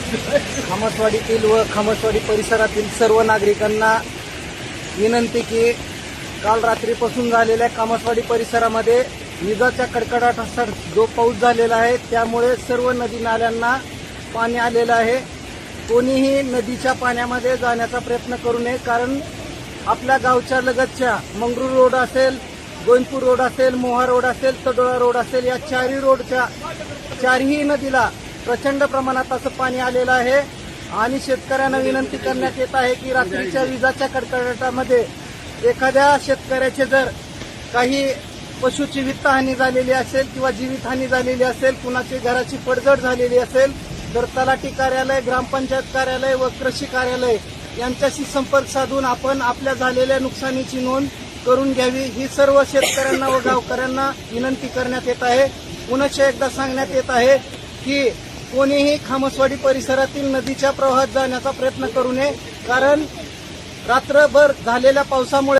खामसवाडीतील व खामसवाडी परिसरातील सर्व नागरिकांना विनंती की काल रात्रीपासून झालेल्या खामसवाडी परिसरामध्ये विजाच्या कडकडाटासह जो पाऊस झालेला आहे त्यामुळे सर्व नदी नाल्यांना पाणी आलेलं आहे। कोणीही नदीच्या पाण्यामध्ये जाण्याचा प्रयत्न करू नये, कारण आपल्या गावच्या लगतच्या मंगरूळ रोड असेल, गोविंदपूर रोड असेल, मोहा रोड असेल, तडोळा रोड असेल, या चारही नदीला प्रचंड प्रमाणात असं पाणी आलेलं आहे। आणि शेतकऱ्यांना विनंती करण्यात येत आहे की रात्रीच्या विजाच्या कडकडाटामध्ये एखाद्या शेतकऱ्याचे जर काही पशुची वित्तहानी झालेली असेल किंवा जीवितहानी झालेली असेल, कुणाची घराची पडझड झालेली असेल, तर तलाठी कार्यालय, ग्रामपंचायत कार्यालय व कृषी कार्यालय यांच्याशी संपर्क साधून आपण आपल्या झालेल्या नुकसानीची नोंद करून घ्यावी, ही सर्व शेतकऱ्यांना व गावकऱ्यांना विनंती करण्यात येत आहे। पुन्हा एकदा सांगण्यात येत आहे की कोणीही खामसवाडी परिसरातील नदीच्या प्रवाहात जाण्याचा प्रयत्न करू नये, कारण रात्रभर झालेल्या पावसामुळे